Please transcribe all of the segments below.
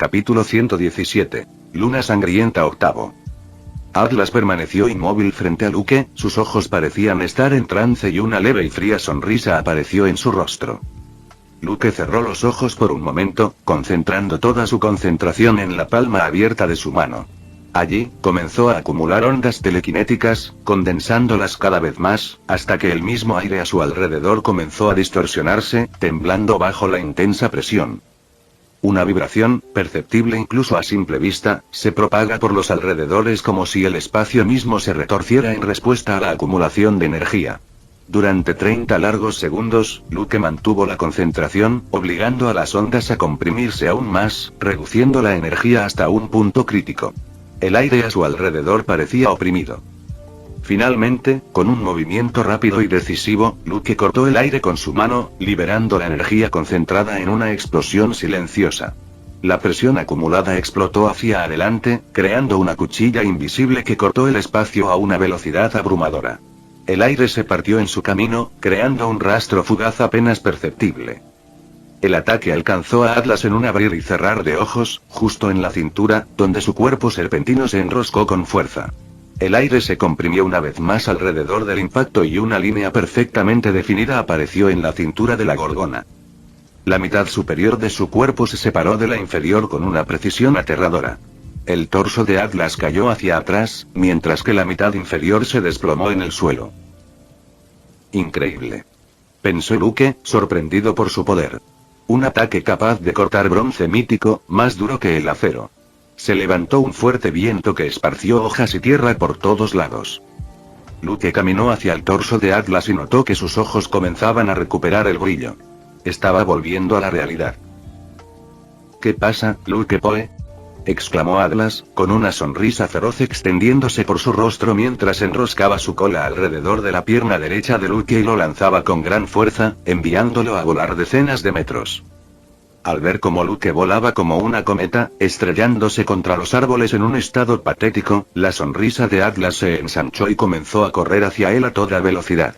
Capítulo 117. Luna sangrienta octavo. Atlas permaneció inmóvil frente a Luke, sus ojos parecían estar en trance y una leve y fría sonrisa apareció en su rostro. Luke cerró los ojos por un momento, concentrando toda su concentración en la palma abierta de su mano. Allí, comenzó a acumular ondas telequinéticas, condensándolas cada vez más, hasta que el mismo aire a su alrededor comenzó a distorsionarse, temblando bajo la intensa presión. Una vibración, perceptible incluso a simple vista, se propaga por los alrededores como si el espacio mismo se retorciera en respuesta a la acumulación de energía. Durante 30 largos segundos, Luke mantuvo la concentración, obligando a las ondas a comprimirse aún más, reduciendo la energía hasta un punto crítico. El aire a su alrededor parecía oprimido. Finalmente, con un movimiento rápido y decisivo, Luke cortó el aire con su mano, liberando la energía concentrada en una explosión silenciosa. La presión acumulada explotó hacia adelante, creando una cuchilla invisible que cortó el espacio a una velocidad abrumadora. El aire se partió en su camino, creando un rastro fugaz apenas perceptible. El ataque alcanzó a Atlas en un abrir y cerrar de ojos, justo en la cintura, donde su cuerpo serpentino se enroscó con fuerza. El aire se comprimió una vez más alrededor del impacto y una línea perfectamente definida apareció en la cintura de la gorgona. La mitad superior de su cuerpo se separó de la inferior con una precisión aterradora. El torso de Atlas cayó hacia atrás, mientras que la mitad inferior se desplomó en el suelo. Increíble, pensó Luke, sorprendido por su poder. Un ataque capaz de cortar bronce mítico, más duro que el acero. Se levantó un fuerte viento que esparció hojas y tierra por todos lados. Luke caminó hacia el torso de Atlas y notó que sus ojos comenzaban a recuperar el brillo. Estaba volviendo a la realidad. ¿Qué pasa, Luke Poe?, exclamó Atlas, con una sonrisa feroz extendiéndose por su rostro mientras enroscaba su cola alrededor de la pierna derecha de Luke y lo lanzaba con gran fuerza, enviándolo a volar decenas de metros. Al ver cómo Luke volaba como una cometa, estrellándose contra los árboles en un estado patético, la sonrisa de Atlas se ensanchó y comenzó a correr hacia él a toda velocidad.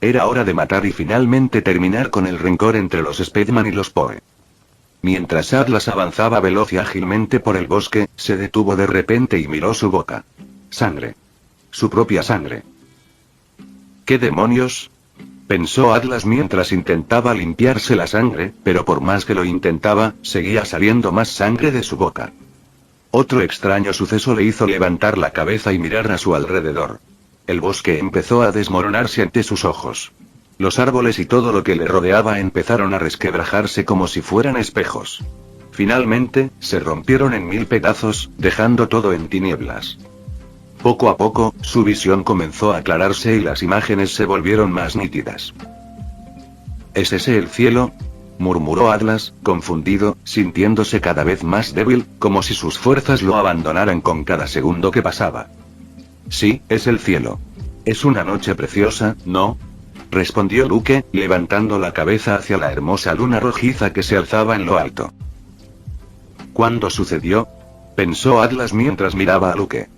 Era hora de matar y finalmente terminar con el rencor entre los Speedman y los Poe. Mientras Atlas avanzaba veloz y ágilmente por el bosque, se detuvo de repente y miró su boca. Sangre. Su propia sangre. ¿Qué demonios?, pensó Atlas mientras intentaba limpiarse la sangre, pero por más que lo intentaba, seguía saliendo más sangre de su boca. Otro extraño suceso le hizo levantar la cabeza y mirar a su alrededor. El bosque empezó a desmoronarse ante sus ojos. Los árboles y todo lo que le rodeaba empezaron a resquebrajarse como si fueran espejos. Finalmente, se rompieron en 1000 pedazos, dejando todo en tinieblas. Poco a poco, su visión comenzó a aclararse y las imágenes se volvieron más nítidas. ¿Es ese el cielo?, murmuró Atlas, confundido, sintiéndose cada vez más débil, como si sus fuerzas lo abandonaran con cada segundo que pasaba. Sí, es el cielo. Es una noche preciosa, ¿no?, respondió Luke, levantando la cabeza hacia la hermosa luna rojiza que se alzaba en lo alto. ¿Cuándo sucedió?, pensó Atlas mientras miraba a Luke.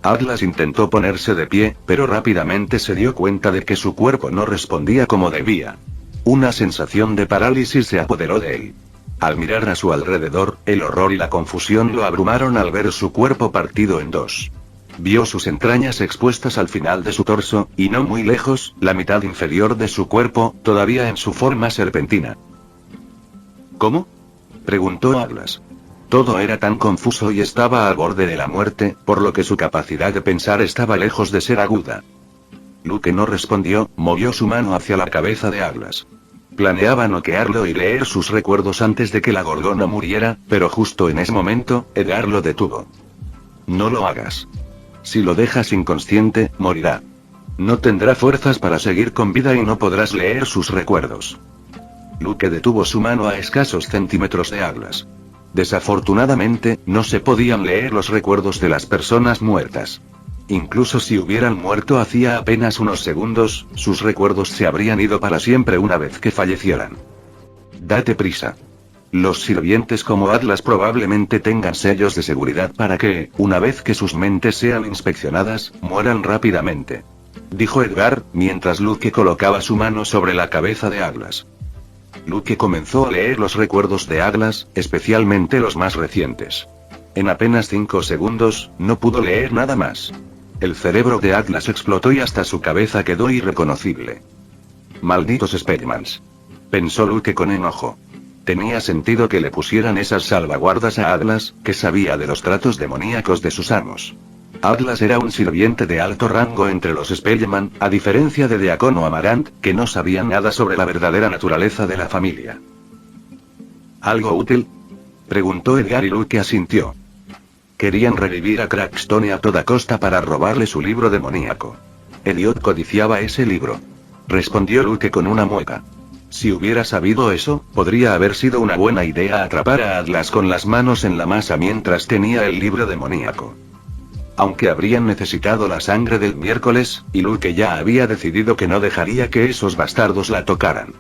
Atlas intentó ponerse de pie, pero rápidamente se dio cuenta de que su cuerpo no respondía como debía. Una sensación de parálisis se apoderó de él. Al mirar a su alrededor, el horror y la confusión lo abrumaron al ver su cuerpo partido en dos. Vio sus entrañas expuestas al final de su torso, y no muy lejos, la mitad inferior de su cuerpo, todavía en su forma serpentina. ¿Cómo?, preguntó Atlas. Todo era tan confuso y estaba al borde de la muerte, por lo que su capacidad de pensar estaba lejos de ser aguda. Luke no respondió, movió su mano hacia la cabeza de Atlas. Planeaba noquearlo y leer sus recuerdos antes de que la gorgona muriera, pero justo en ese momento, Edgar lo detuvo. No lo hagas. Si lo dejas inconsciente, morirá. No tendrá fuerzas para seguir con vida y no podrás leer sus recuerdos. Luke detuvo su mano a escasos centímetros de Atlas. Desafortunadamente, no se podían leer los recuerdos de las personas muertas. Incluso si hubieran muerto hacía apenas unos segundos, sus recuerdos se habrían ido para siempre una vez que fallecieran. Date prisa. Los sirvientes como Atlas probablemente tengan sellos de seguridad para que, una vez que sus mentes sean inspeccionadas, mueran rápidamente, dijo Edgar, mientras Luke colocaba su mano sobre la cabeza de Atlas. Luke comenzó a leer los recuerdos de Atlas, especialmente los más recientes. En apenas 5 segundos, no pudo leer nada más. El cerebro de Atlas explotó y hasta su cabeza quedó irreconocible. Malditos Spellmans. Pensó Luke con enojo. Tenía sentido que le pusieran esas salvaguardas a Atlas, que sabía de los tratos demoníacos de sus amos. Atlas era un sirviente de alto rango entre los Spellman, a diferencia de Deacon o Amarant, que no sabían nada sobre la verdadera naturaleza de la familia. ¿Algo útil?, preguntó Edgar y Luke asintió. Querían revivir a Crackstone a toda costa para robarle su libro demoníaco. Elliot codiciaba ese libro. Respondió Luke con una mueca. Si hubiera sabido eso, podría haber sido una buena idea atrapar a Atlas con las manos en la masa mientras tenía el libro demoníaco. Aunque habrían necesitado la sangre del miércoles, y Luke ya había decidido que no dejaría que esos bastardos la tocaran.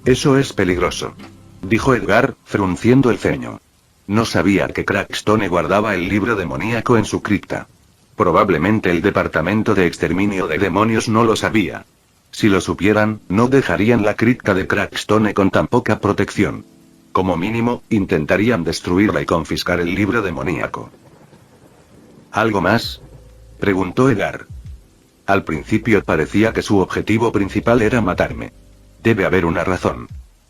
Eso es peligroso, dijo Edgar, frunciendo el ceño. No sabía que Crackstone guardaba el libro demoníaco en su cripta. Probablemente el departamento de exterminio de demonios no lo sabía. Si lo supieran, no dejarían la cripta de Crackstone con tan poca protección. Como mínimo, intentarían destruirla y confiscar el libro demoníaco. ¿Algo más?, preguntó Edgar. Al principio parecía que su objetivo principal era matarme. Debe haber una razón,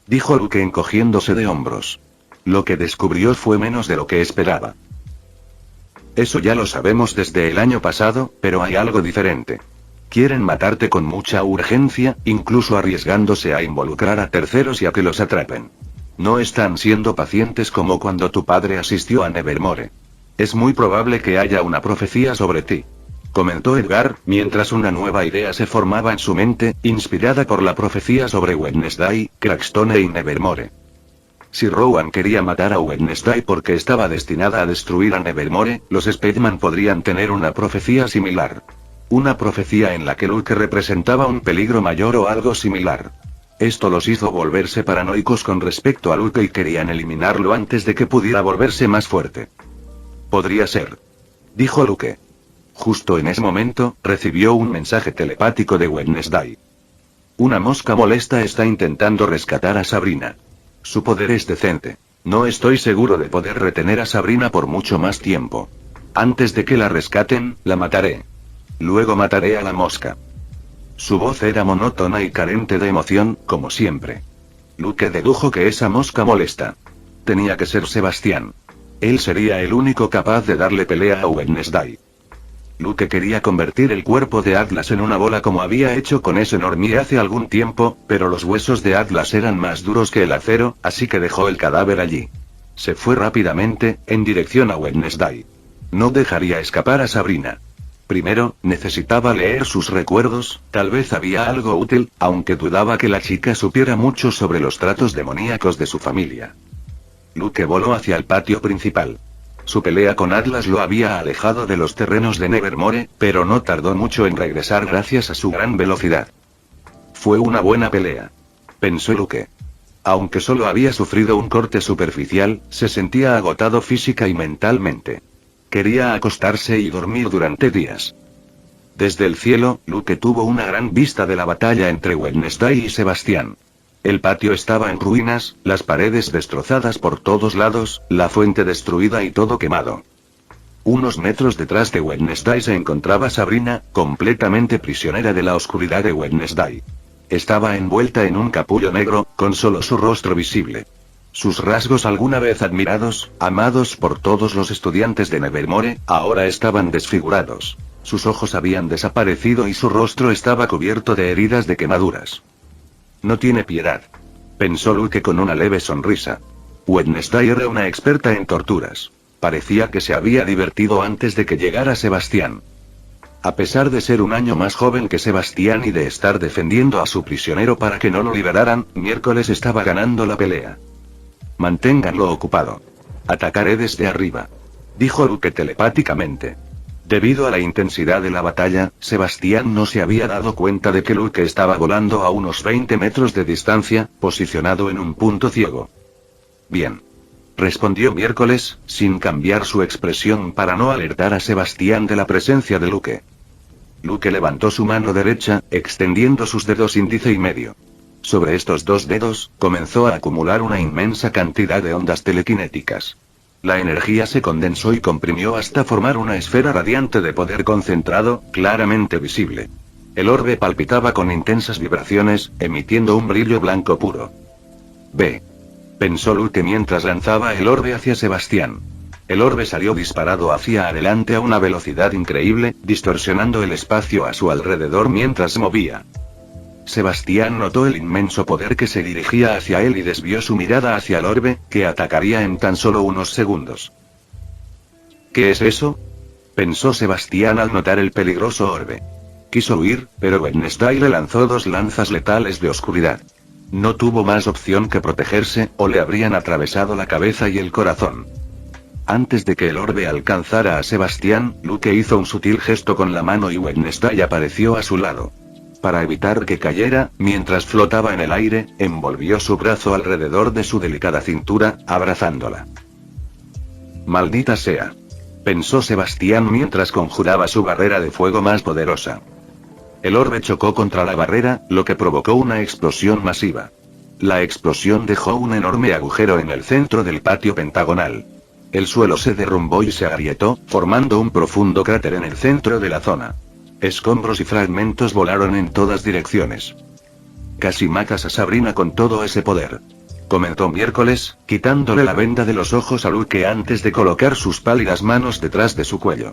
dijo Luke encogiéndose de hombros. Lo que descubrió fue menos de lo que esperaba. Eso ya lo sabemos desde el año pasado, pero hay algo diferente. Quieren matarte con mucha urgencia, incluso arriesgándose a involucrar a terceros y a que los atrapen. No están siendo pacientes como cuando tu padre asistió a Nevermore. Es muy probable que haya una profecía sobre ti, comentó Edgar, mientras una nueva idea se formaba en su mente, inspirada por la profecía sobre Wednesday, Crackstone y Nevermore. Si Rowan quería matar a Wednesday porque estaba destinada a destruir a Nevermore, los Spellman podrían tener una profecía similar. Una profecía en la que Luke representaba un peligro mayor o algo similar. Esto los hizo volverse paranoicos con respecto a Luke y querían eliminarlo antes de que pudiera volverse más fuerte. Podría ser, dijo Luke. Justo en ese momento, recibió un mensaje telepático de Wednesday. Una mosca molesta está intentando rescatar a Sabrina. Su poder es decente. No estoy seguro de poder retener a Sabrina por mucho más tiempo. Antes de que la rescaten, la mataré. Luego mataré a la mosca. Su voz era monótona y carente de emoción, como siempre. Luke dedujo que esa mosca molesta. Tenía que ser Sebastián. Él sería el único capaz de darle pelea a Wednesday. Luke quería convertir el cuerpo de Atlas en una bola como había hecho con ese Normie hace algún tiempo, pero los huesos de Atlas eran más duros que el acero, así que dejó el cadáver allí. Se fue rápidamente, en dirección a Wednesday. No dejaría escapar a Sabrina. Primero, necesitaba leer sus recuerdos, tal vez había algo útil, aunque dudaba que la chica supiera mucho sobre los tratos demoníacos de su familia. Luke voló hacia el patio principal. Su pelea con Atlas lo había alejado de los terrenos de Nevermore, pero no tardó mucho en regresar gracias a su gran velocidad. Fue una buena pelea, pensó Luke. Aunque solo había sufrido un corte superficial, se sentía agotado física y mentalmente. Quería acostarse y dormir durante días. Desde el cielo, Luke tuvo una gran vista de la batalla entre Wednesday y Sebastián. El patio estaba en ruinas, las paredes destrozadas por todos lados, la fuente destruida y todo quemado. Unos metros detrás de Wednesday se encontraba Sabrina, completamente prisionera de la oscuridad de Wednesday. Estaba envuelta en un capullo negro, con solo su rostro visible. Sus rasgos alguna vez admirados, amados por todos los estudiantes de Nevermore, ahora estaban desfigurados. Sus ojos habían desaparecido y su rostro estaba cubierto de heridas de quemaduras. No tiene piedad, pensó Luke con una leve sonrisa. Wednesday era una experta en torturas. Parecía que se había divertido antes de que llegara Sebastián. A pesar de ser un año más joven que Sebastián y de estar defendiendo a su prisionero para que no lo liberaran, miércoles estaba ganando la pelea. Manténganlo ocupado. Atacaré desde arriba, dijo Luke telepáticamente. Debido a la intensidad de la batalla, Sebastián no se había dado cuenta de que Luke estaba volando a unos 20 metros de distancia, posicionado en un punto ciego. Bien, respondió miércoles, sin cambiar su expresión para no alertar a Sebastián de la presencia de Luke. Luke levantó su mano derecha, extendiendo sus dedos índice y medio. Sobre estos dos dedos, comenzó a acumular una inmensa cantidad de ondas telequinéticas. La energía se condensó y comprimió hasta formar una esfera radiante de poder concentrado, claramente visible. El orbe palpitaba con intensas vibraciones, emitiendo un brillo blanco puro. «Ve», pensó Luke mientras lanzaba el orbe hacia Sebastián. El orbe salió disparado hacia adelante a una velocidad increíble, distorsionando el espacio a su alrededor mientras se movía. Sebastián notó el inmenso poder que se dirigía hacia él y desvió su mirada hacia el orbe, que atacaría en tan solo unos segundos. ¿Qué es eso?, pensó Sebastián al notar el peligroso orbe. Quiso huir, pero Wednesday le lanzó dos lanzas letales de oscuridad. No tuvo más opción que protegerse, o le habrían atravesado la cabeza y el corazón. Antes de que el orbe alcanzara a Sebastián, Luke hizo un sutil gesto con la mano y Wednesday apareció a su lado. Para evitar que cayera, mientras flotaba en el aire, envolvió su brazo alrededor de su delicada cintura, abrazándola. «Maldita sea», pensó Sebastián mientras conjuraba su barrera de fuego más poderosa. El orbe chocó contra la barrera, lo que provocó una explosión masiva. La explosión dejó un enorme agujero en el centro del patio pentagonal. El suelo se derrumbó y se agrietó, formando un profundo cráter en el centro de la zona. Escombros y fragmentos volaron en todas direcciones. «Casi matas a Sabrina con todo ese poder», comentó Miércoles, quitándole la venda de los ojos a Luke antes de colocar sus pálidas manos detrás de su cuello.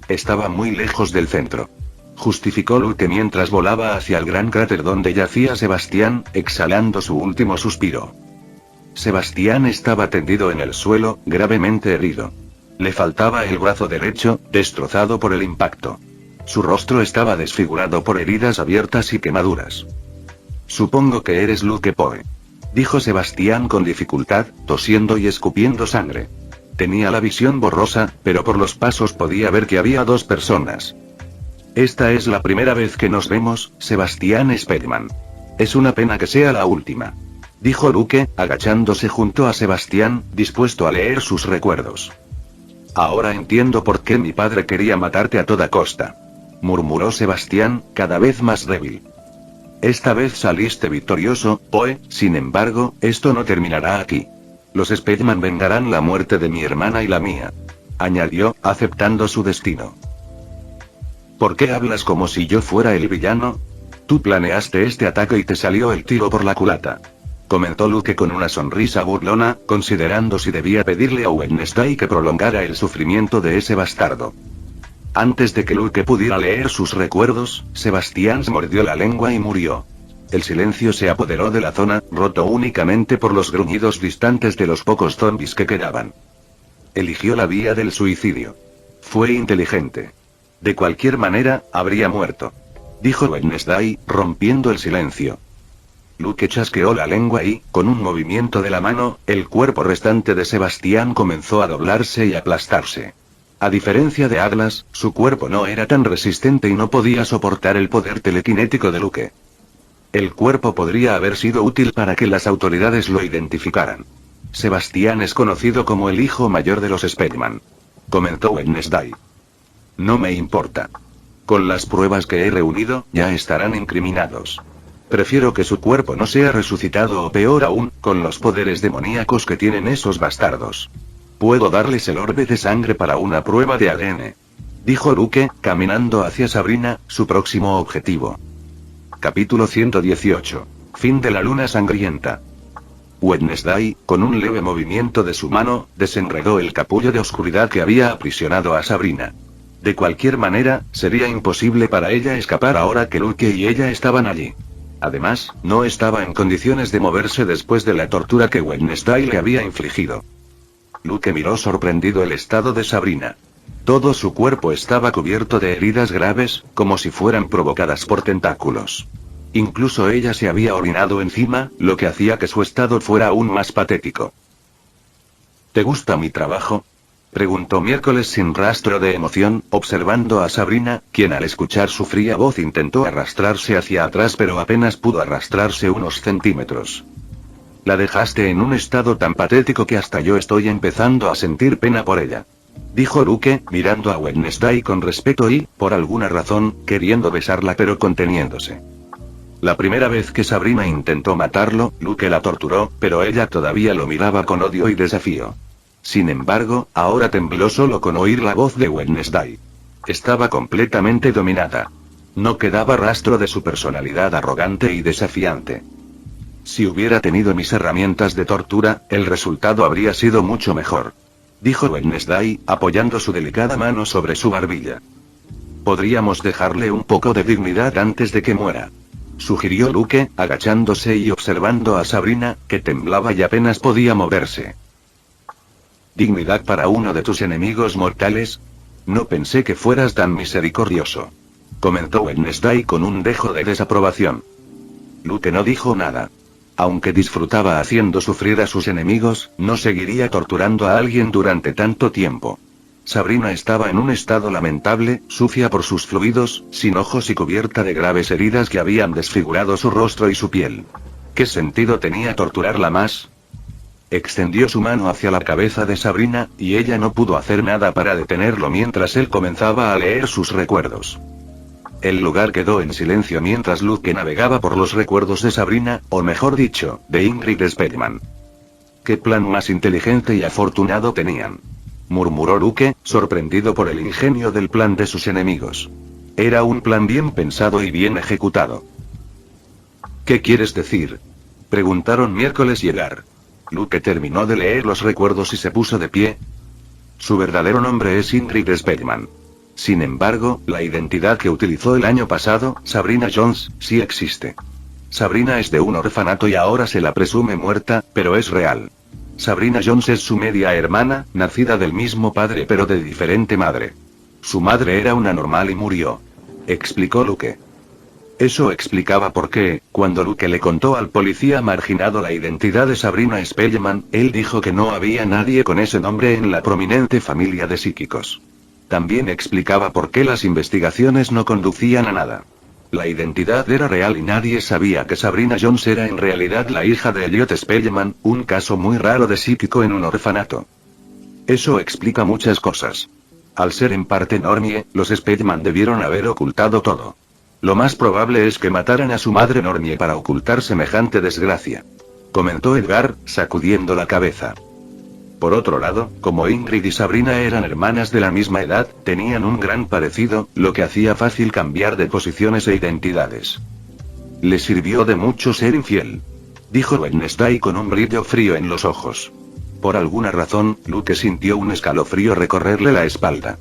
«Estaba muy lejos del centro», justificó Luke mientras volaba hacia el gran cráter donde yacía Sebastián, exhalando su último suspiro. Sebastián estaba tendido en el suelo, gravemente herido. Le faltaba el brazo derecho, destrozado por el impacto. Su rostro estaba desfigurado por heridas abiertas y quemaduras. «Supongo que eres Luke Poe», dijo Sebastián con dificultad, tosiendo y escupiendo sangre. Tenía la visión borrosa, pero por los pasos podía ver que había dos personas. «Esta es la primera vez que nos vemos, Sebastián Speckman. Es una pena que sea la última», dijo Luke, agachándose junto a Sebastián, dispuesto a leer sus recuerdos. «Ahora entiendo por qué mi padre quería matarte a toda costa», murmuró Sebastián, cada vez más débil. «Esta vez saliste victorioso, Poe, sin embargo, esto no terminará aquí. Los Speckman vengarán la muerte de mi hermana y la mía», añadió, aceptando su destino. «¿Por qué hablas como si yo fuera el villano? Tú planeaste este ataque y te salió el tiro por la culata», comentó Luke con una sonrisa burlona, considerando si debía pedirle a Wednesday que prolongara el sufrimiento de ese bastardo. Antes de que Luke pudiera leer sus recuerdos, Sebastián se mordió la lengua y murió. El silencio se apoderó de la zona, roto únicamente por los gruñidos distantes de los pocos zombies que quedaban. Eligió la vía del suicidio. Fue inteligente. De cualquier manera, habría muerto, dijo Wednesday, rompiendo el silencio. Luke chasqueó la lengua y, con un movimiento de la mano, el cuerpo restante de Sebastián comenzó a doblarse y aplastarse. A diferencia de Aglas, su cuerpo no era tan resistente y no podía soportar el poder telequinético de Luke. El cuerpo podría haber sido útil para que las autoridades lo identificaran. Sebastián es conocido como el hijo mayor de los Speckman, comentó Wednesday. No me importa. Con las pruebas que he reunido, ya estarán incriminados. Prefiero que su cuerpo no sea resucitado o peor aún, con los poderes demoníacos que tienen esos bastardos. Puedo darles el orbe de sangre para una prueba de ADN, dijo Luke, caminando hacia Sabrina, su próximo objetivo. Capítulo 118. Fin de la luna sangrienta. Wednesday, con un leve movimiento de su mano, desenredó el capullo de oscuridad que había aprisionado a Sabrina. De cualquier manera, sería imposible para ella escapar ahora que Luke y ella estaban allí. Además, no estaba en condiciones de moverse después de la tortura que Wednesday le había infligido. Luke miró sorprendido el estado de Sabrina. Todo su cuerpo estaba cubierto de heridas graves, como si fueran provocadas por tentáculos. Incluso ella se había orinado encima, lo que hacía que su estado fuera aún más patético. ¿Te gusta mi trabajo?, preguntó Miércoles sin rastro de emoción, observando a Sabrina, quien al escuchar su fría voz intentó arrastrarse hacia atrás pero apenas pudo arrastrarse unos centímetros. La dejaste en un estado tan patético que hasta yo estoy empezando a sentir pena por ella, dijo Luke, mirando a Wednesday con respeto y, por alguna razón, queriendo besarla pero conteniéndose. La primera vez que Sabrina intentó matarlo, Luke la torturó, pero ella todavía lo miraba con odio y desafío. Sin embargo, ahora tembló solo con oír la voz de Wednesday. Estaba completamente dominada. No quedaba rastro de su personalidad arrogante y desafiante. Si hubiera tenido mis herramientas de tortura, el resultado habría sido mucho mejor, dijo Wednesday, apoyando su delicada mano sobre su barbilla. Podríamos dejarle un poco de dignidad antes de que muera, sugirió Luke, agachándose y observando a Sabrina, que temblaba y apenas podía moverse. ¿Dignidad para uno de tus enemigos mortales? No pensé que fueras tan misericordioso, comentó Wednesday con un dejo de desaprobación. Luke no dijo nada. Aunque disfrutaba haciendo sufrir a sus enemigos, no seguiría torturando a alguien durante tanto tiempo. Sabrina estaba en un estado lamentable, sucia por sus fluidos, sin ojos y cubierta de graves heridas que habían desfigurado su rostro y su piel. ¿Qué sentido tenía torturarla más? Extendió su mano hacia la cabeza de Sabrina, y ella no pudo hacer nada para detenerlo mientras él comenzaba a leer sus recuerdos. El lugar quedó en silencio mientras Luke navegaba por los recuerdos de Sabrina, o mejor dicho, de Ingrid Spellman. ¿Qué plan más inteligente y afortunado tenían?, murmuró Luke, sorprendido por el ingenio del plan de sus enemigos. Era un plan bien pensado y bien ejecutado. ¿Qué quieres decir?, preguntaron Miércoles y Edgar. Luke terminó de leer los recuerdos y se puso de pie. Su verdadero nombre es Ingrid Spellman. Sin embargo, la identidad que utilizó el año pasado, Sabrina Jones, sí existe. Sabrina es de un orfanato y ahora se la presume muerta, pero es real. Sabrina Jones es su media hermana, nacida del mismo padre pero de diferente madre. Su madre era una normal y murió, explicó Luke. Eso explicaba por qué, cuando Luke le contó al policía marginado la identidad de Sabrina Spellman, él dijo que no había nadie con ese nombre en la prominente familia de psíquicos. También explicaba por qué las investigaciones no conducían a nada. La identidad era real y nadie sabía que Sabrina Jones era en realidad la hija de Elliot Spellman, un caso muy raro de psíquico en un orfanato. Eso explica muchas cosas. Al ser en parte normie, los Spellman debieron haber ocultado todo. Lo más probable es que mataran a su madre normie para ocultar semejante desgracia, comentó Edgar, sacudiendo la cabeza. Por otro lado, como Ingrid y Sabrina eran hermanas de la misma edad, tenían un gran parecido, lo que hacía fácil cambiar de posiciones e identidades. Le sirvió de mucho ser infiel, dijo Wednesday con un brillo frío en los ojos. Por alguna razón, Luke sintió un escalofrío recorrerle la espalda.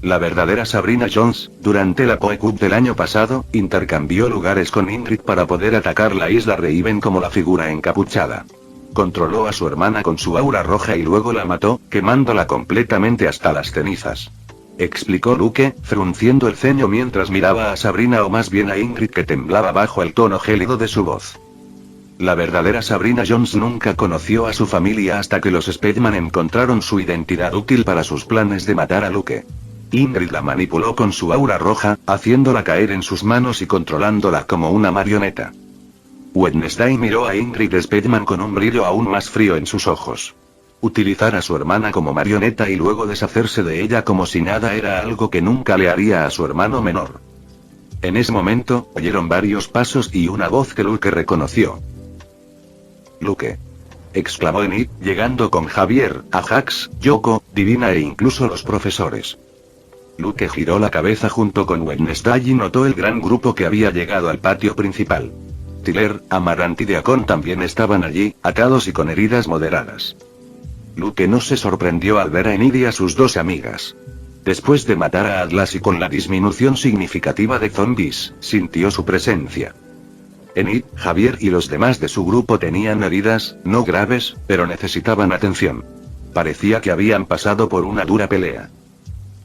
La verdadera Sabrina Jones, durante la Poe Cup del año pasado, intercambió lugares con Ingrid para poder atacar la isla Raven como la figura encapuchada. Controló a su hermana con su aura roja y luego la mató, quemándola completamente hasta las cenizas, explicó Luke, frunciendo el ceño mientras miraba a Sabrina o más bien a Ingrid que temblaba bajo el tono gélido de su voz. La verdadera Sabrina Jones nunca conoció a su familia hasta que los Spellman encontraron su identidad útil para sus planes de matar a Luke. Ingrid la manipuló con su aura roja, haciéndola caer en sus manos y controlándola como una marioneta. Wednesday miró a Ingrid Spellman con un brillo aún más frío en sus ojos. Utilizar a su hermana como marioneta y luego deshacerse de ella como si nada era algo que nunca le haría a su hermano menor. En ese momento, oyeron varios pasos y una voz que Luke reconoció. «Luke», exclamó Enid, llegando con Javier, Ajax, Yoko, Divina e incluso los profesores. Luke giró la cabeza junto con Wednesday y notó el gran grupo que había llegado al patio principal. Tyler, Amaranth y Deacon también estaban allí, atados y con heridas moderadas. Luke no se sorprendió al ver a Enid y a sus dos amigas. Después de matar a Atlas y con la disminución significativa de zombies, sintió su presencia. Enid, Javier y los demás de su grupo tenían heridas, no graves, pero necesitaban atención. Parecía que habían pasado por una dura pelea.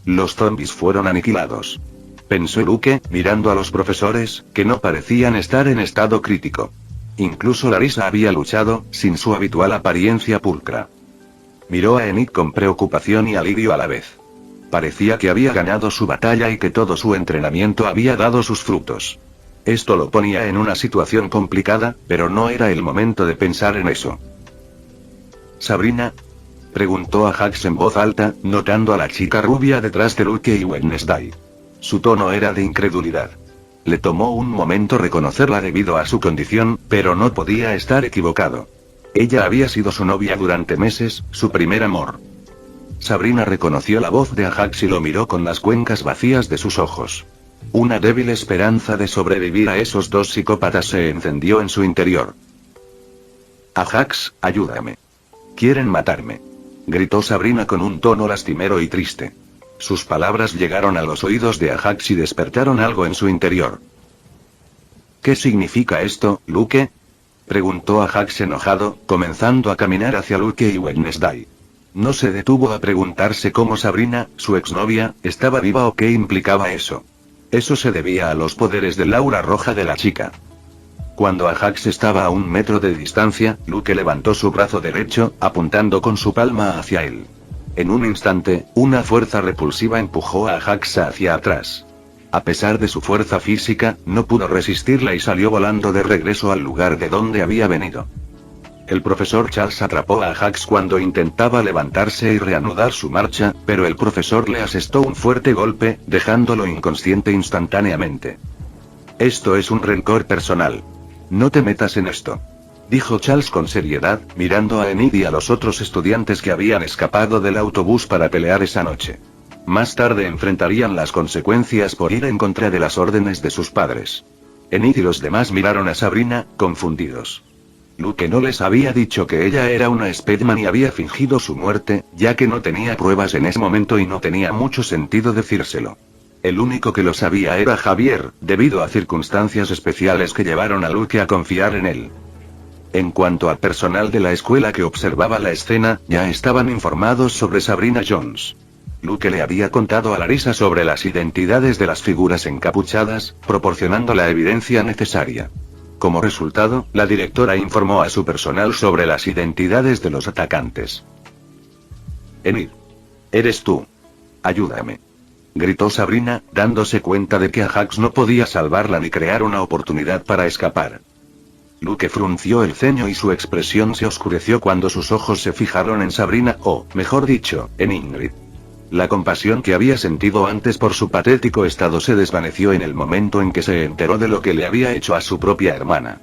Los zombies fueron aniquilados, pensó Luke, mirando a los profesores, que no parecían estar en estado crítico. Incluso Larissa había luchado, sin su habitual apariencia pulcra. Miró a Enid con preocupación y alivio a la vez. Parecía que había ganado su batalla y que todo su entrenamiento había dado sus frutos. Esto lo ponía en una situación complicada, pero no era el momento de pensar en eso. ¿Sabrina?, preguntó a Jax en voz alta, notando a la chica rubia detrás de Luke y Wednesday. Su tono era de incredulidad. Le tomó un momento reconocerla debido a su condición, pero no podía estar equivocado. Ella había sido su novia durante meses, su primer amor. Sabrina reconoció la voz de Ajax y lo miró con las cuencas vacías de sus ojos. Una débil esperanza de sobrevivir a esos dos psicópatas se encendió en su interior. Ajax, ayúdame. Quieren matarme. Gritó Sabrina con un tono lastimero y triste. Sus palabras llegaron a los oídos de Ajax y despertaron algo en su interior. ¿Qué significa esto, Luke? Preguntó Ajax enojado, comenzando a caminar hacia Luke y Wednesday. No se detuvo a preguntarse cómo Sabrina, su exnovia, estaba viva o qué implicaba eso. Eso se debía a los poderes del aura roja de la chica. Cuando Ajax estaba a 1 metro de distancia, Luke levantó su brazo derecho, apuntando con su palma hacia él. En un instante, una fuerza repulsiva empujó a Ajax hacia atrás. A pesar de su fuerza física, no pudo resistirla y salió volando de regreso al lugar de donde había venido. El profesor Charles atrapó a Ajax cuando intentaba levantarse y reanudar su marcha, pero el profesor le asestó un fuerte golpe, dejándolo inconsciente instantáneamente. Esto es un rencor personal. No te metas en esto. Dijo Charles con seriedad, mirando a Enid y a los otros estudiantes que habían escapado del autobús para pelear esa noche. Más tarde enfrentarían las consecuencias por ir en contra de las órdenes de sus padres. Enid y los demás miraron a Sabrina, confundidos. Luke no les había dicho que ella era una Speedman y había fingido su muerte, ya que no tenía pruebas en ese momento y no tenía mucho sentido decírselo. El único que lo sabía era Javier, debido a circunstancias especiales que llevaron a Luke a confiar en él. En cuanto al personal de la escuela que observaba la escena, ya estaban informados sobre Sabrina Jones. Luke le había contado a Larissa sobre las identidades de las figuras encapuchadas, proporcionando la evidencia necesaria. Como resultado, la directora informó a su personal sobre las identidades de los atacantes. Enid. Eres tú. Ayúdame. Gritó Sabrina, dándose cuenta de que Ajax no podía salvarla ni crear una oportunidad para escapar. Luke frunció el ceño y su expresión se oscureció cuando sus ojos se fijaron en Sabrina, o, mejor dicho, en Ingrid. La compasión que había sentido antes por su patético estado se desvaneció en el momento en que se enteró de lo que le había hecho a su propia hermana.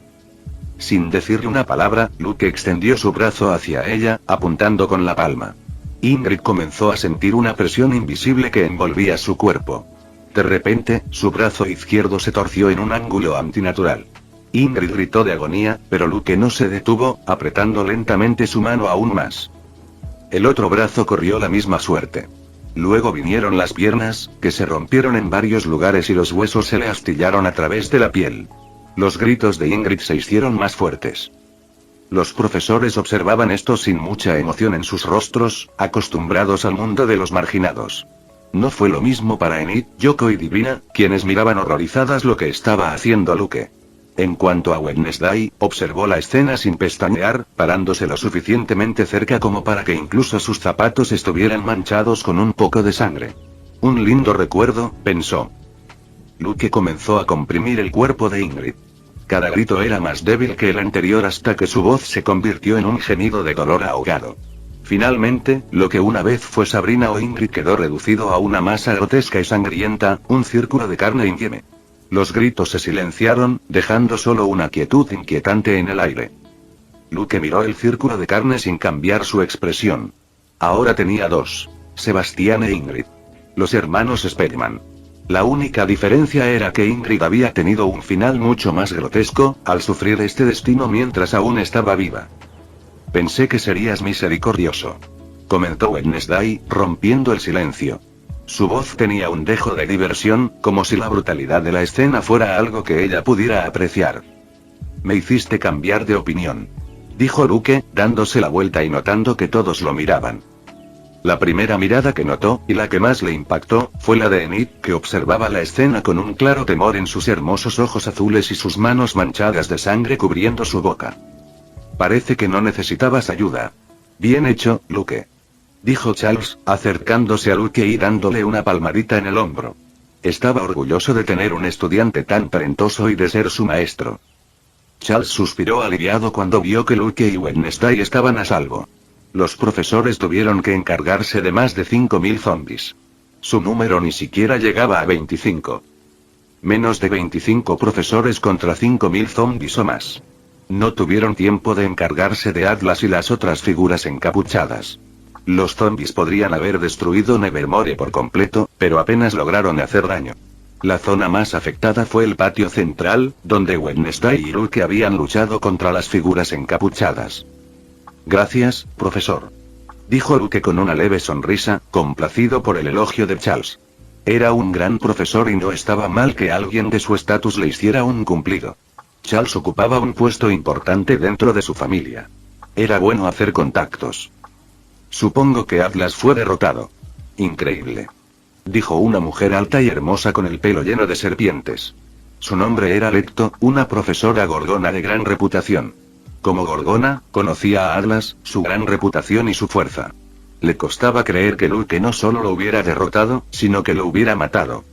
Sin decirle una palabra, Luke extendió su brazo hacia ella, apuntando con la palma. Ingrid comenzó a sentir una presión invisible que envolvía su cuerpo. De repente, su brazo izquierdo se torció en un ángulo antinatural. Ingrid gritó de agonía, pero Luke no se detuvo, apretando lentamente su mano aún más. El otro brazo corrió la misma suerte. Luego vinieron las piernas, que se rompieron en varios lugares y los huesos se le astillaron a través de la piel. Los gritos de Ingrid se hicieron más fuertes. Los profesores observaban esto sin mucha emoción en sus rostros, acostumbrados al mundo de los marginados. No fue lo mismo para Enid, Yoko y Divina, quienes miraban horrorizadas lo que estaba haciendo Luke. En cuanto a Wednesday, observó la escena sin pestañear, parándose lo suficientemente cerca como para que incluso sus zapatos estuvieran manchados con un poco de sangre. Un lindo recuerdo, pensó. Luke comenzó a comprimir el cuerpo de Ingrid. Cada grito era más débil que el anterior hasta que su voz se convirtió en un gemido de dolor ahogado. Finalmente, lo que una vez fue Sabrina o Ingrid quedó reducido a una masa grotesca y sangrienta, un círculo de carne infame. Los gritos se silenciaron, dejando solo una quietud inquietante en el aire. Luke miró el círculo de carne sin cambiar su expresión. Ahora tenía dos: Sebastián e Ingrid. Los hermanos Spearman. La única diferencia era que Ingrid había tenido un final mucho más grotesco, al sufrir este destino mientras aún estaba viva. Pensé que serías misericordioso. Comentó Wednesday, rompiendo el silencio. Su voz tenía un dejo de diversión, como si la brutalidad de la escena fuera algo que ella pudiera apreciar. Me hiciste cambiar de opinión. Dijo Luke, dándose la vuelta y notando que todos lo miraban. La primera mirada que notó, y la que más le impactó, fue la de Enid, que observaba la escena con un claro temor en sus hermosos ojos azules y sus manos manchadas de sangre cubriendo su boca. Parece que no necesitabas ayuda. Bien hecho, Luke. Dijo Charles, acercándose a Luke y dándole una palmadita en el hombro. Estaba orgulloso de tener un estudiante tan talentoso y de ser su maestro. Charles suspiró aliviado cuando vio que Luke y Wednesday estaban a salvo. Los profesores tuvieron que encargarse de más de 5.000 zombies. Su número ni siquiera llegaba a 25. Menos de 25 profesores contra 5.000 zombies o más. No tuvieron tiempo de encargarse de Atlas y las otras figuras encapuchadas. Los zombies podrían haber destruido Nevermore por completo, pero apenas lograron hacer daño. La zona más afectada fue el patio central, donde Wednesday y Luke habían luchado contra las figuras encapuchadas. Gracias, profesor. Dijo Luke con una leve sonrisa, complacido por el elogio de Charles. Era un gran profesor y no estaba mal que alguien de su estatus le hiciera un cumplido. Charles ocupaba un puesto importante dentro de su familia. Era bueno hacer contactos. Supongo que Atlas fue derrotado. Increíble. Dijo una mujer alta y hermosa con el pelo lleno de serpientes. Su nombre era Lecto, una profesora gorgona de gran reputación. Como gorgona, conocía a Atlas, su gran reputación y su fuerza. Le costaba creer que Luke no solo lo hubiera derrotado, sino que lo hubiera matado.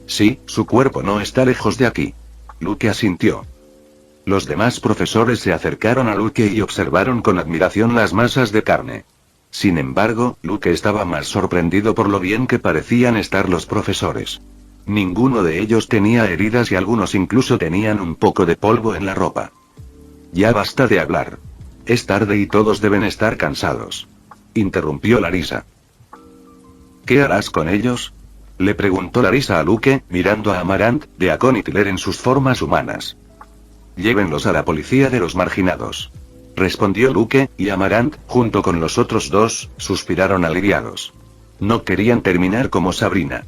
Sí, su cuerpo no está lejos de aquí. Luke asintió. Los demás profesores se acercaron a Luke y observaron con admiración las masas de carne. Sin embargo, Luke estaba más sorprendido por lo bien que parecían estar los profesores. Ninguno de ellos tenía heridas y algunos incluso tenían un poco de polvo en la ropa. Ya basta de hablar. Es tarde y todos deben estar cansados. Interrumpió Larissa. ¿Qué harás con ellos? Le preguntó Larissa a Luke, mirando a Amarant, Deacon y Tyler en sus formas humanas. Llévenlos a la policía de los marginados. Respondió Luke, y Amarant, junto con los otros dos, suspiraron aliviados. No querían terminar como Sabrina.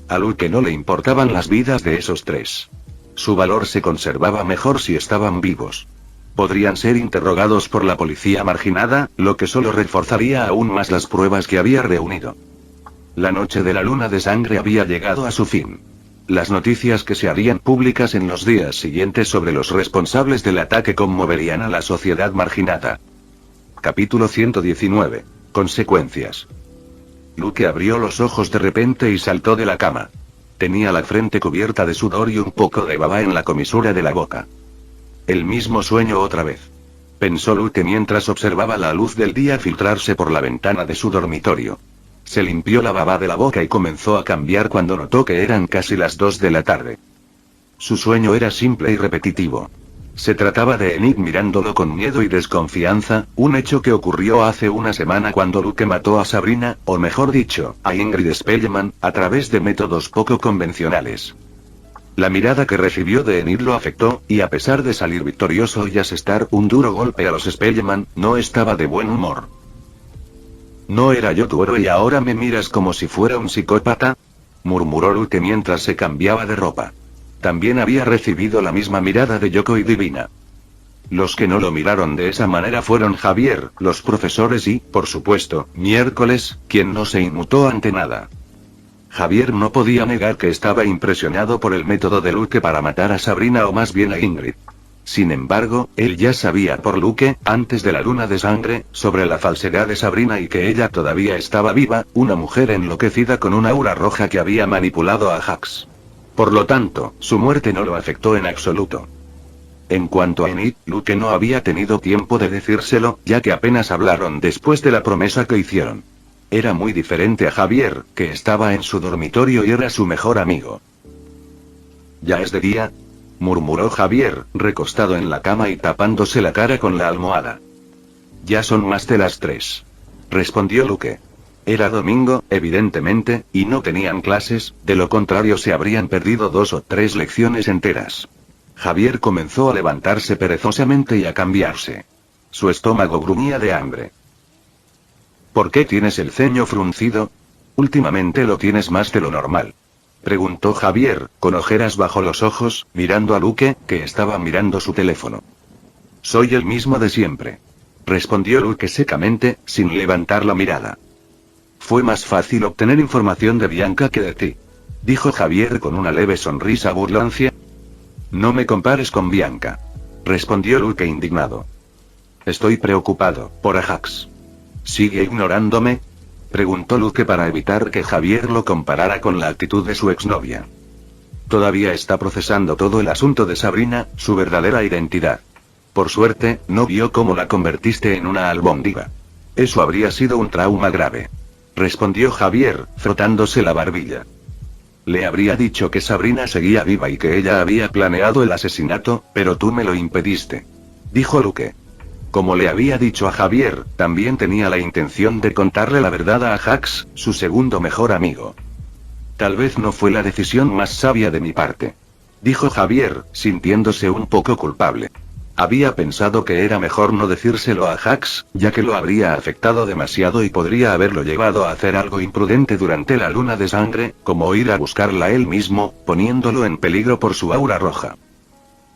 A Luke no le importaban las vidas de esos tres. Su valor se conservaba mejor si estaban vivos. Podrían ser interrogados por la policía marginada, lo que solo reforzaría aún más las pruebas que había reunido. La noche de la luna de sangre había llegado a su fin. Las noticias que se harían públicas en los días siguientes sobre los responsables del ataque conmoverían a la sociedad marginada. Capítulo 119. Consecuencias. Luke abrió los ojos de repente y saltó de la cama. Tenía la frente cubierta de sudor y un poco de baba en la comisura de la boca. El mismo sueño otra vez. Pensó Luke mientras observaba la luz del día filtrarse por la ventana de su dormitorio. Se limpió la baba de la boca y comenzó a cambiar cuando notó que eran casi las 2 de la tarde. Su sueño era simple y repetitivo. Se trataba de Enid mirándolo con miedo y desconfianza, un hecho que ocurrió hace una semana cuando Luke mató a Sabrina, o mejor dicho, a Ingrid Spellman, a través de métodos poco convencionales. La mirada que recibió de Enid lo afectó, y a pesar de salir victorioso y asestar un duro golpe a los Spellman, no estaba de buen humor. ¿No era yo tu héroe y ahora me miras como si fuera un psicópata? Murmuró Luke mientras se cambiaba de ropa. También había recibido la misma mirada de Yoko y Divina. Los que no lo miraron de esa manera fueron Javier, los profesores y, por supuesto, Miércoles, quien no se inmutó ante nada. Javier no podía negar que estaba impresionado por el método de Luke para matar a Sabrina o más bien a Ingrid. Sin embargo, él ya sabía por Luke, antes de la luna de sangre, sobre la falsedad de Sabrina y que ella todavía estaba viva, una mujer enloquecida con una aura roja que había manipulado a Jax. Por lo tanto, su muerte no lo afectó en absoluto. En cuanto a Enid, Luke no había tenido tiempo de decírselo, ya que apenas hablaron después de la promesa que hicieron. Era muy diferente a Javier, que estaba en su dormitorio y era su mejor amigo. ¿Ya es de día?, murmuró Javier, recostado en la cama y tapándose la cara con la almohada. Ya son más de las 3. Respondió Luke. Era domingo, evidentemente, y no tenían clases, de lo contrario se habrían perdido 2 o 3 lecciones enteras. Javier comenzó a levantarse perezosamente y a cambiarse. Su estómago gruñía de hambre. ¿Por qué tienes el ceño fruncido? Últimamente lo tienes más de lo normal. Preguntó Javier, con ojeras bajo los ojos, mirando a Luke, que estaba mirando su teléfono. Soy el mismo de siempre. Respondió Luke secamente, sin levantar la mirada. Fue más fácil obtener información de Bianca que de ti. Dijo Javier con una leve sonrisa burlancia. No me compares con Bianca. Respondió Luke indignado. Estoy preocupado, por Ajax. ¿Sigue ignorándome?, preguntó Luke para evitar que Javier lo comparara con la actitud de su exnovia. Todavía está procesando todo el asunto de Sabrina, su verdadera identidad. Por suerte, no vio cómo la convertiste en una albóndiga. Eso habría sido un trauma grave. Respondió Javier, frotándose la barbilla. Le habría dicho que Sabrina seguía viva y que ella había planeado el asesinato, pero tú me lo impediste. Dijo Luke. Como le había dicho a Javier, también tenía la intención de contarle la verdad a Jax, su segundo mejor amigo. Tal vez no fue la decisión más sabia de mi parte. Dijo Javier, sintiéndose un poco culpable. Había pensado que era mejor no decírselo a Jax, ya que lo habría afectado demasiado y podría haberlo llevado a hacer algo imprudente durante la luna de sangre, como ir a buscarla él mismo, poniéndolo en peligro por su aura roja.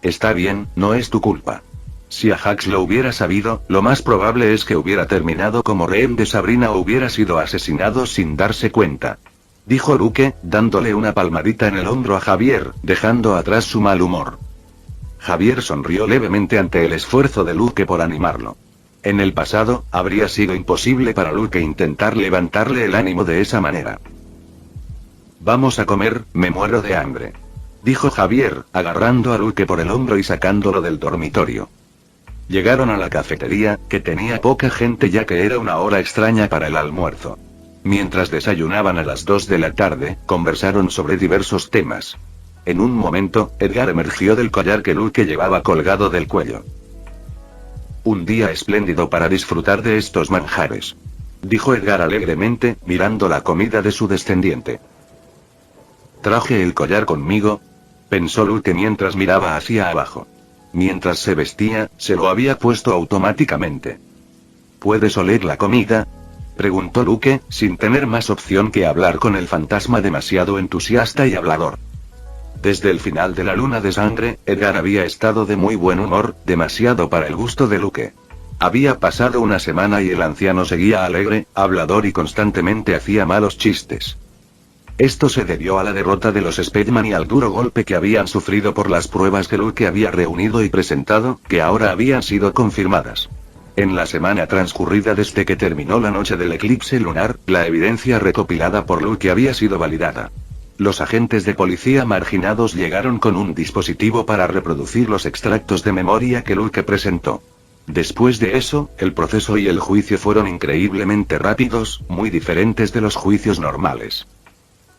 Está bien, no es tu culpa. Si a Jax lo hubiera sabido, lo más probable es que hubiera terminado como rehén de Sabrina o hubiera sido asesinado sin darse cuenta. Dijo Luke, dándole una palmadita en el hombro a Javier, dejando atrás su mal humor. Javier sonrió levemente ante el esfuerzo de Luke por animarlo. En el pasado, habría sido imposible para Luke intentar levantarle el ánimo de esa manera. Vamos a comer, me muero de hambre. Dijo Javier, agarrando a Luke por el hombro y sacándolo del dormitorio. Llegaron a la cafetería, que tenía poca gente ya que era una hora extraña para el almuerzo. Mientras desayunaban a las 2 de la tarde, conversaron sobre diversos temas. En un momento, Edgar emergió del collar que Luke llevaba colgado del cuello. Un día espléndido para disfrutar de estos manjares. Dijo Edgar alegremente, mirando la comida de su descendiente. ¿Traje el collar conmigo? Pensó Luke mientras miraba hacia abajo. Mientras se vestía, se lo había puesto automáticamente. ¿Puedes oler la comida?, preguntó Luke, sin tener más opción que hablar con el fantasma demasiado entusiasta y hablador. Desde el final de la luna de sangre, Edgar había estado de muy buen humor, demasiado para el gusto de Luke. Había pasado una semana y el anciano seguía alegre, hablador y constantemente hacía malos chistes. Esto se debió a la derrota de los Speedman y al duro golpe que habían sufrido por las pruebas que Luke había reunido y presentado, que ahora habían sido confirmadas. En la semana transcurrida desde que terminó la noche del eclipse lunar, la evidencia recopilada por Luke había sido validada. Los agentes de policía marginados llegaron con un dispositivo para reproducir los extractos de memoria que Luke presentó. Después de eso, el proceso y el juicio fueron increíblemente rápidos, muy diferentes de los juicios normales.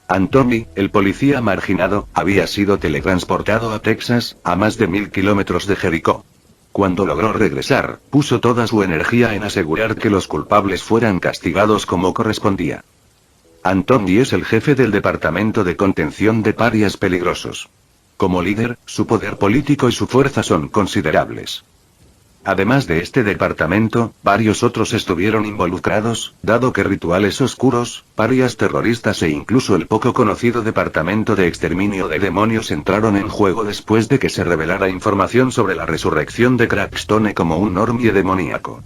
Anthony, el policía marginado, había sido teletransportado a Texas, a más de 1000 kilómetros de Jericó. Cuando logró regresar, puso toda su energía en asegurar que los culpables fueran castigados como correspondía. Anthony es el jefe del Departamento de Contención de Parias Peligrosos. Como líder, su poder político y su fuerza son considerables. Además de este departamento, varios otros estuvieron involucrados, dado que rituales oscuros, parias terroristas e incluso el poco conocido Departamento de Exterminio de Demonios entraron en juego después de que se revelara información sobre la resurrección de Crackstone como un normie demoníaco.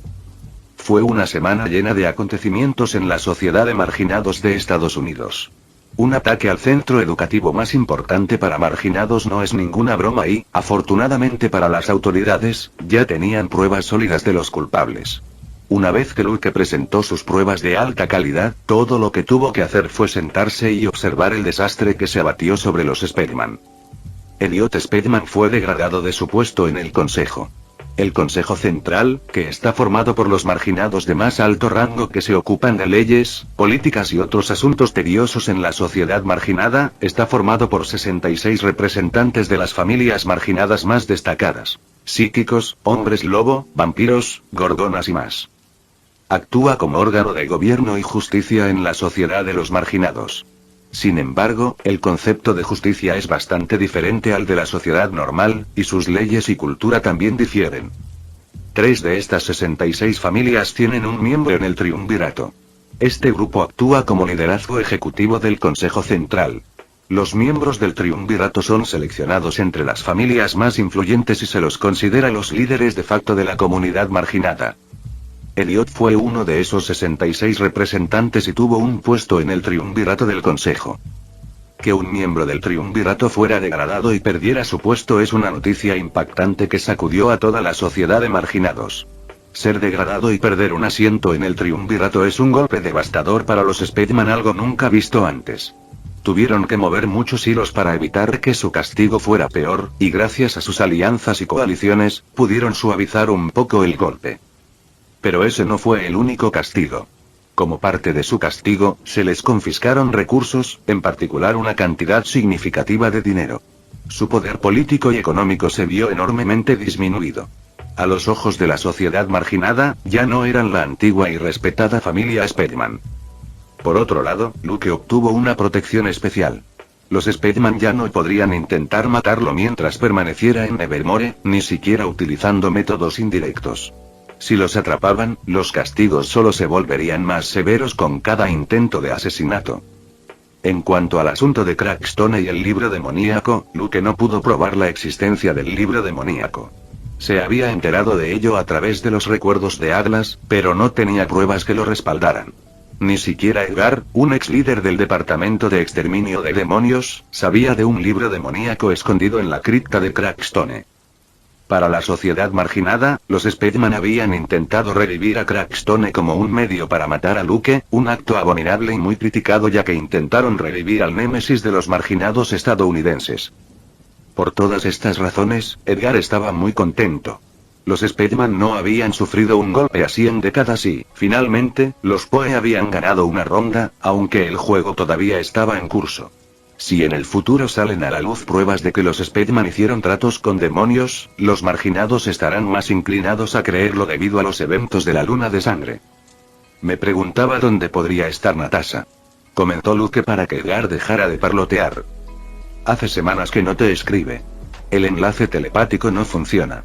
Fue una semana llena de acontecimientos en la sociedad de marginados de Estados Unidos. Un ataque al centro educativo más importante para marginados no es ninguna broma y, afortunadamente para las autoridades, ya tenían pruebas sólidas de los culpables. Una vez que Luke presentó sus pruebas de alta calidad, todo lo que tuvo que hacer fue sentarse y observar el desastre que se abatió sobre los Speedman. Elliot Speedman fue degradado de su puesto en el consejo. El Consejo Central, que está formado por los marginados de más alto rango que se ocupan de leyes, políticas y otros asuntos tediosos en la sociedad marginada, está formado por 66 representantes de las familias marginadas más destacadas. Psíquicos, hombres lobo, vampiros, gorgonas y más. Actúa como órgano de gobierno y justicia en la sociedad de los marginados. Sin embargo, el concepto de justicia es bastante diferente al de la sociedad normal, y sus leyes y cultura también difieren. 3 de estas 66 familias tienen un miembro en el triunvirato. Este grupo actúa como liderazgo ejecutivo del Consejo Central. Los miembros del triunvirato son seleccionados entre las familias más influyentes y se los considera los líderes de facto de la comunidad marginada. Elliot fue uno de esos 66 representantes y tuvo un puesto en el triunvirato del consejo. Que un miembro del triunvirato fuera degradado y perdiera su puesto es una noticia impactante que sacudió a toda la sociedad de marginados. Ser degradado y perder un asiento en el triunvirato es un golpe devastador para los Speedman, algo nunca visto antes. Tuvieron que mover muchos hilos para evitar que su castigo fuera peor, y gracias a sus alianzas y coaliciones, pudieron suavizar un poco el golpe. Pero ese no fue el único castigo. Como parte de su castigo, se les confiscaron recursos, en particular una cantidad significativa de dinero. Su poder político y económico se vio enormemente disminuido. A los ojos de la sociedad marginada, ya no eran la antigua y respetada familia Spellman. Por otro lado, Luke obtuvo una protección especial. Los Spellman ya no podrían intentar matarlo mientras permaneciera en Nevermore, ni siquiera utilizando métodos indirectos. Si los atrapaban, los castigos solo se volverían más severos con cada intento de asesinato. En cuanto al asunto de Crackstone y el libro demoníaco, Luke no pudo probar la existencia del libro demoníaco. Se había enterado de ello a través de los recuerdos de Atlas, pero no tenía pruebas que lo respaldaran. Ni siquiera Edgar, un ex líder del departamento de exterminio de demonios, sabía de un libro demoníaco escondido en la cripta de Crackstone. Para la sociedad marginada, los Spellman habían intentado revivir a Crackstone como un medio para matar a Luke, un acto abominable y muy criticado ya que intentaron revivir al némesis de los marginados estadounidenses. Por todas estas razones, Edgar estaba muy contento. Los Spellman no habían sufrido un golpe así en décadas y, finalmente, los Poe habían ganado una ronda, aunque el juego todavía estaba en curso. Si en el futuro salen a la luz pruebas de que los Spellman hicieron tratos con demonios, los marginados estarán más inclinados a creerlo debido a los eventos de la luna de sangre. Me preguntaba dónde podría estar Natasha. Comentó Luke para que Edgar dejara de parlotear. Hace semanas que no te escribe. El enlace telepático no funciona.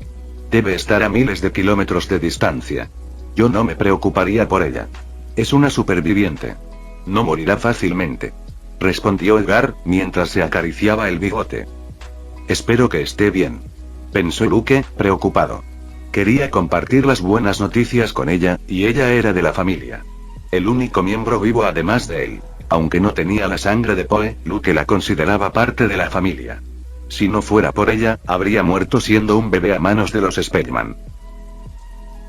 Debe estar a miles de kilómetros de distancia. Yo no me preocuparía por ella. Es una superviviente. No morirá fácilmente. Respondió Edgar, mientras se acariciaba el bigote. Espero que esté bien. Pensó Luke, preocupado. Quería compartir las buenas noticias con ella, y ella era de la familia. El único miembro vivo además de él. Aunque no tenía la sangre de Poe, Luke la consideraba parte de la familia. Si no fuera por ella, habría muerto siendo un bebé a manos de los Spellman.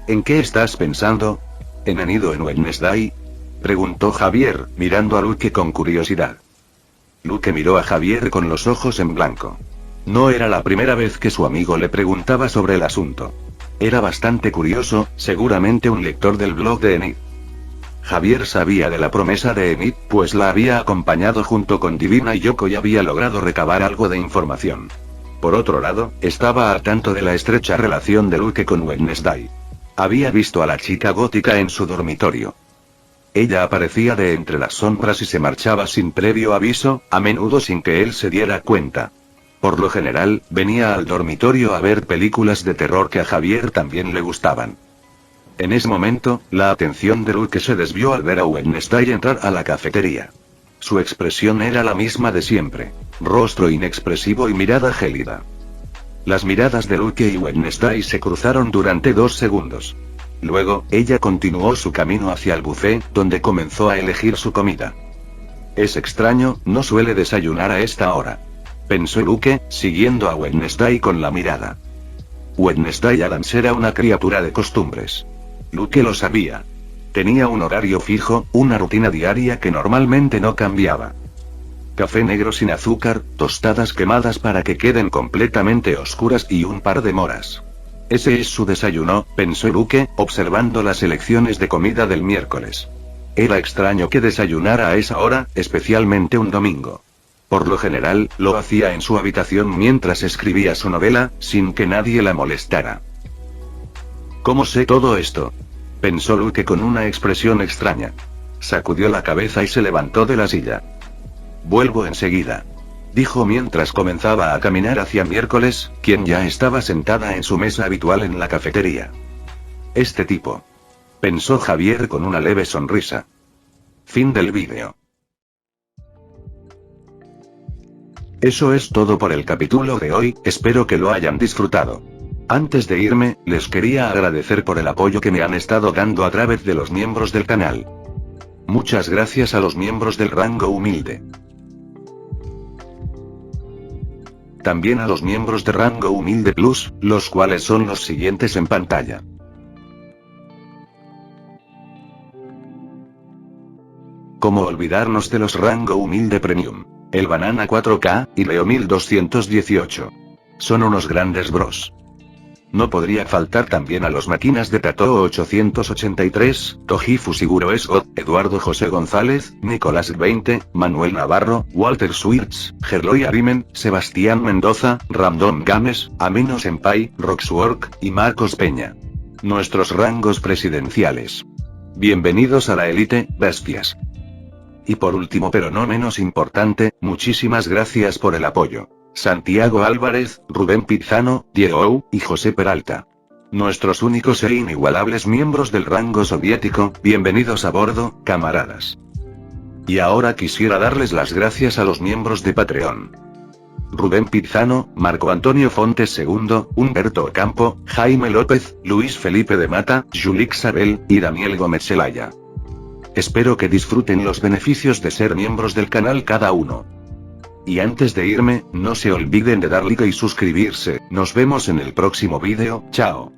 ¿En qué estás pensando? ¿En han ido en Wednesday? Preguntó Javier, mirando a Luke con curiosidad. Luke miró a Javier con los ojos en blanco. No era la primera vez que su amigo le preguntaba sobre el asunto. Era bastante curioso, seguramente un lector del blog de Enid. Javier sabía de la promesa de Enid, pues la había acompañado junto con Divina y Yoko y había logrado recabar algo de información. Por otro lado, estaba al tanto de la estrecha relación de Luke con Wednesday. Había visto a la chica gótica en su dormitorio. Ella aparecía de entre las sombras y se marchaba sin previo aviso, a menudo sin que él se diera cuenta. Por lo general, venía al dormitorio a ver películas de terror que a Javier también le gustaban. En ese momento, la atención de Luke se desvió al ver a Wednesday entrar a la cafetería. Su expresión era la misma de siempre. Rostro inexpresivo y mirada gélida. Las miradas de Luke y Wednesday se cruzaron durante 2 segundos. Luego, ella continuó su camino hacia el buffet, donde comenzó a elegir su comida. Es extraño, no suele desayunar a esta hora. Pensó Luke, siguiendo a Wednesday con la mirada. Wednesday Adams era una criatura de costumbres. Luke lo sabía. Tenía un horario fijo, una rutina diaria que normalmente no cambiaba. Café negro sin azúcar, tostadas quemadas para que queden completamente oscuras y un par de moras. Ese es su desayuno, pensó Luke, observando las elecciones de comida del miércoles. Era extraño que desayunara a esa hora, especialmente un domingo. Por lo general, lo hacía en su habitación mientras escribía su novela, sin que nadie la molestara. ¿Cómo sé todo esto? Pensó Luke con una expresión extraña. Sacudió la cabeza y se levantó de la silla. Vuelvo enseguida, dijo mientras comenzaba a caminar hacia miércoles, quien ya estaba sentada en su mesa habitual en la cafetería. Este tipo. Pensó Javier con una leve sonrisa. Fin del vídeo. Eso es todo por el capítulo de hoy, espero que lo hayan disfrutado. Antes de irme, les quería agradecer por el apoyo que me han estado dando a través de los miembros del canal. Muchas gracias a los miembros del rango humilde. También a los miembros de rango humilde plus, los cuales son los siguientes en pantalla. ¿Cómo olvidarnos de los rango humilde premium? El Banana 4K, y Leo 1218. Son unos grandes bros. No podría faltar también a los máquinas de Tatoo 883, Toji Fusiguro Eso, Eduardo José González, Nicolás 20, Manuel Navarro, Walter Swirtz, Gerloy Arimen, Sebastián Mendoza, Ramdón Gámez, Amino Senpai, Roxwork, y Marcos Peña. Nuestros rangos presidenciales. Bienvenidos a la élite, bestias. Y por último pero no menos importante, muchísimas gracias por el apoyo. Santiago Álvarez, Rubén Pizano, Diego Ou, y José Peralta. Nuestros únicos e inigualables miembros del rango soviético, bienvenidos a bordo, camaradas. Y ahora quisiera darles las gracias a los miembros de Patreon. Rubén Pizano, Marco Antonio Fontes II, Humberto Ocampo, Jaime López, Luis Felipe de Mata, Julix Abel, y Daniel Gómez Celaya. Espero que disfruten los beneficios de ser miembros del canal cada uno. Y antes de irme, no se olviden de dar like y suscribirse. Nos vemos en el próximo vídeo, chao.